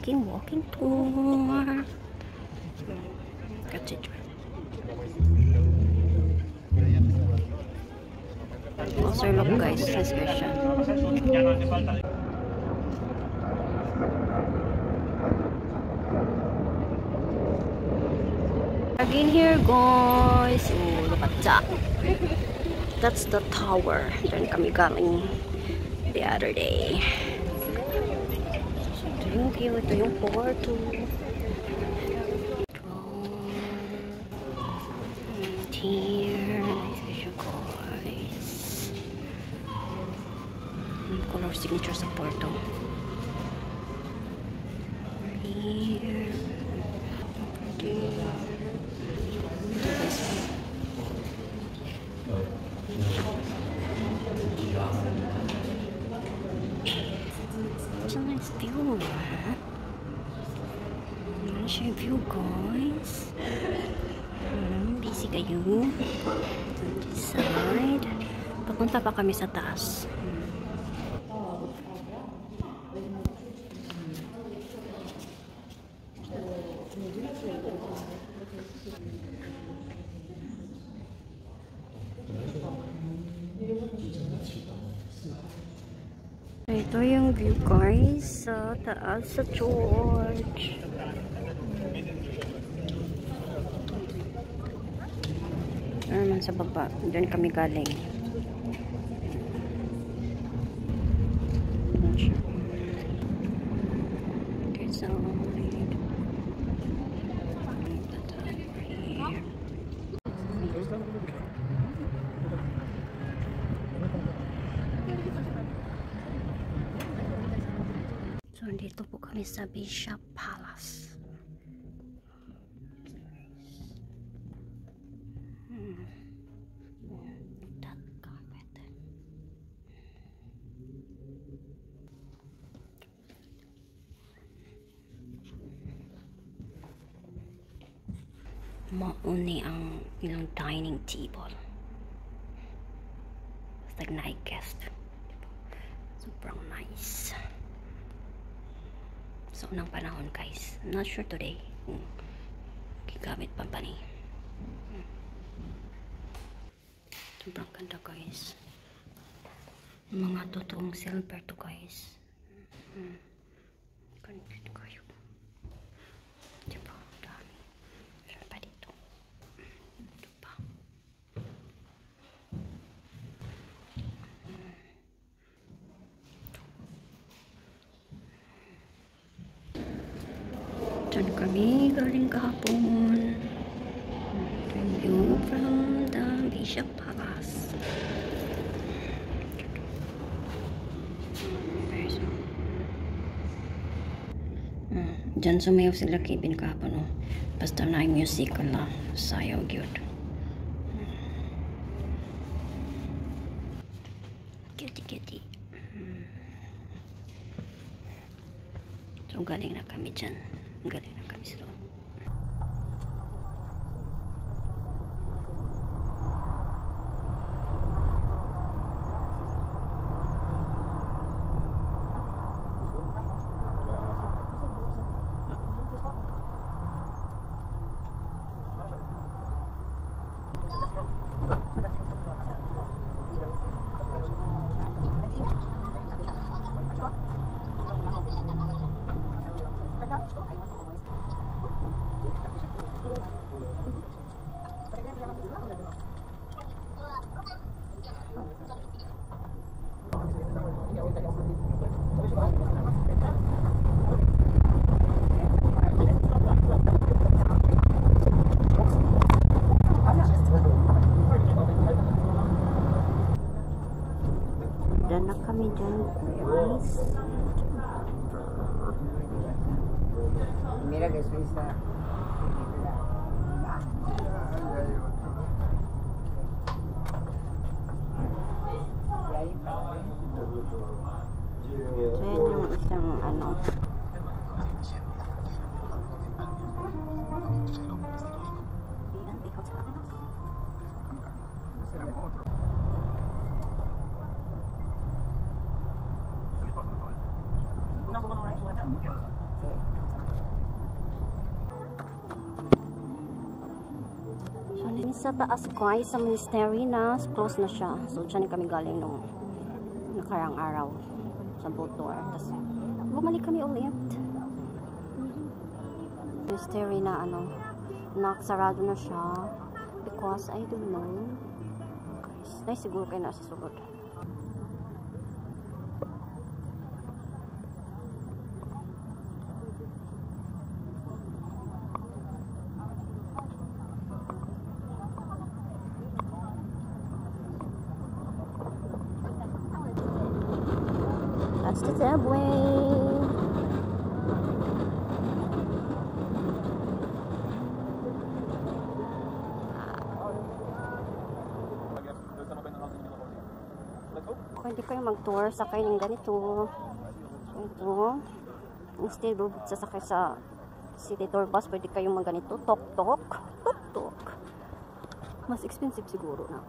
walking tour. Cathedral. Closer look guys, this version. Again here guys. Oh, look at that. That's the tower. Diyan kami galing the other day. Thank you. Ito yung Porto. And here, nice visual guys. Color signature sa Porto. Here. It's a nice view. Nice view guys. Busy kayo. On this side. Papunta pa kami sa taas. Ito yung view guys sa taas sa church. Naman sa baba. Diyan kami galing. There's a light. Here. So, dito po kami sa Bishop Palace. Mauni ang ilang dining table. It's like night guest. Sobrang nice. So, unang panahon guys. I'm not sure today kung gigamit pa ba ni. Sobrang ganda guys. Mga totoong silver to guys. Ganda kayo. Diba? Dami. Meron pa dito. Ito pa. Diyan kami galing kahapon. View from the Bishop Palace. Diyan sumayaw sila Kevin kahapon. Basta na yung musical na sayaw gyud. Cutie. So galing na kami dyan. Galing na kami sa loob. Dan na kami dyan guys. Mira que Suiza. So yan yung isang ano. sa taas guys, sa monastery na close na siya. So dyan kami galing nung nakarang araw sa boat tour. Tapos bumalik kami ulit. Monastery na nakasarado na siya because I don't know guys, na siguro kayo nasa sulod. That's the subway. Pwede kayo mag-tour sakay ng ganito. Ito. Instead of sasakay sa city tour bus, pwede kayong mag-ganito. Tok-tok. Tok-tok. Mas expensive siguro na.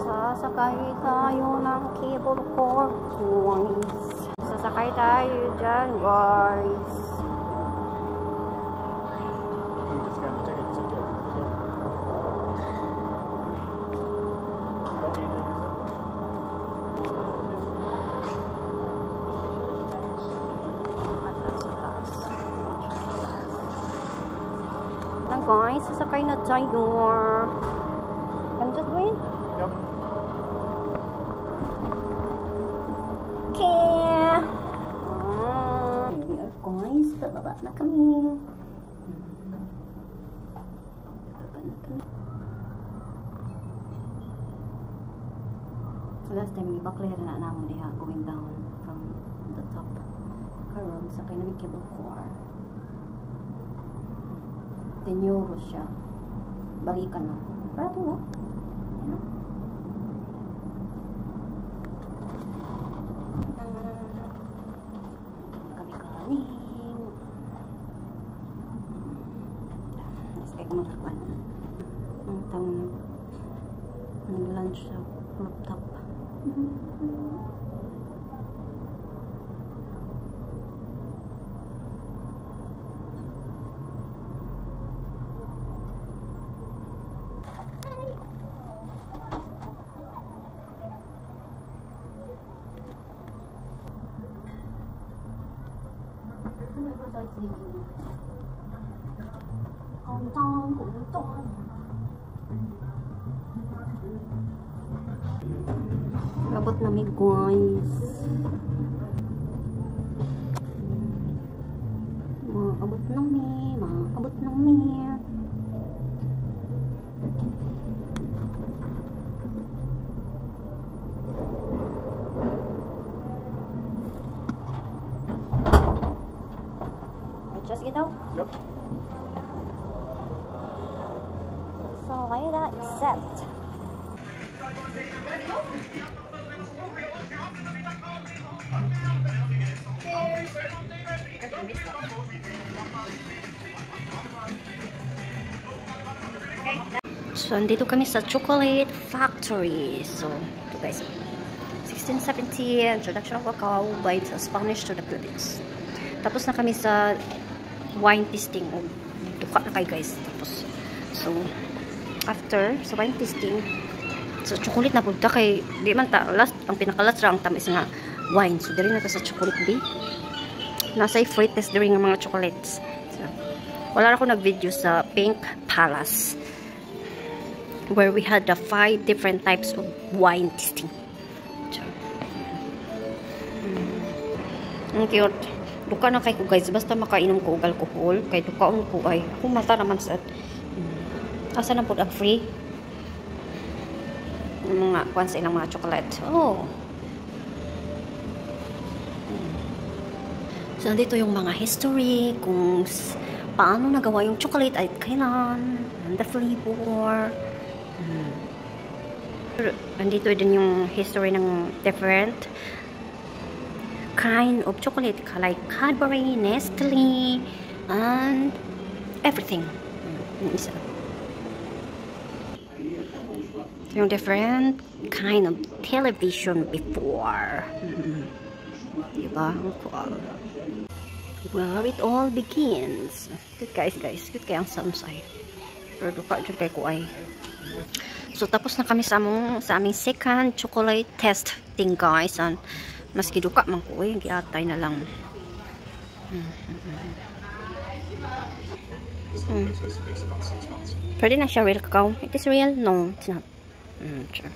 Sasakay tayo ng cable car guys. Sasakay tayo dyan guys. Na guys, sasakay na tayo. I'm just waiting. Yep. Okay. Here guys, bababa na kami. Last time, ibakler na naman diha going down from the top. Karon, sakay na may cable car. 10 euro siya. Balikan na. Barato mo. Ayan. Kami kaling. Mas kayo kumakapan. Ang taon nag-lunch sa rooftop. Abot namin guys. Abot namin. Abot namin. Just get out? Yep. So like that, set. So, andito kami sa Chocolate Factory. So, ito guys. 1670, introduction of cacao by the Spanish to the Philippines. Tapos na kami sa wine tasting. Oh, duka na kayo guys. Tapos, so, after sa wine tasting, so, chocolate na punta kay, di man ta, last, ang pinakalas ra ang tamis nga wine. So, diri na ta sa chocolate day. Nasa free test diri nga mga chocolates. So, wala ako nag-video sa Pink Palace, where we had the 5 different types of wine tasting. So, ang cute. Duka na kay ko guys, basta makainom ko og alcohol, kay dukaon ko ay kung mata naman sa asa na po ang free mga kuan sa ilang mga chocolate. Oh. So, nandito yung mga history kung paano nagawa yung chocolate at kailan, and the flavor. Nandito din yung history ng different kind of chocolate like Cadbury, Nestle, and everything. Yung different kind of television before. Diba? Cool. where it all begins. Good guys. Good kaya ang samsay. Pero duka dyan kay ko ay. So, tapos na kami sa aming second chocolate testing, guys. And, maski duka man ko eh, giatay na lang. Pwede na siya real cacao. It is real? No, it's not. Sure.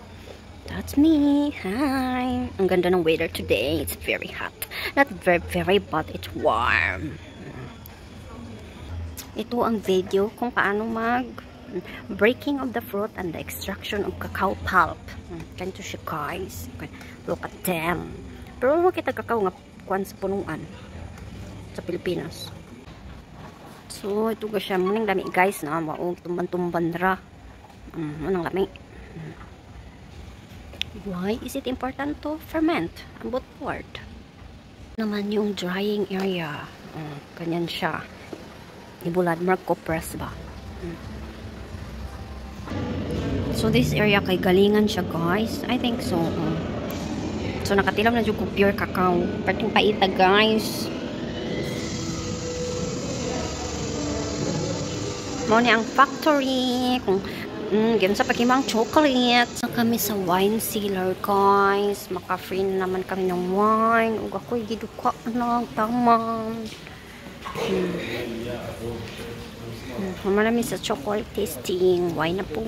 That's me. Hi. Ang ganda ng weather today. It's very hot. Not very but it's warm. Ito ang video kung paano breaking of the fruit and the extraction of cacao pulp. Ganito siya, guys. Okay. Look at them. Pero makita cacao nga kuan sa punuan sa Pilipinas. So, ito ga siya. Muning lami, guys, na maong tumban-tumban ra. Anong lami? Why is it important to ferment? Ambot word. Naman yung drying area. Ganyan siya. Ibulad Marco Press ba? So, this area kay galingan siya, guys. I think so. So, nakatilam na yung pure cacao. Parting paita, guys. Mo ni ang factory. Kung ganyan sa pagkimang chocolate. So, kami sa wine cellar, guys. Maka-free naman kami ng wine. Ug ako'y giduka na. Tama. Marami sa chocolate tasting. Wine na po.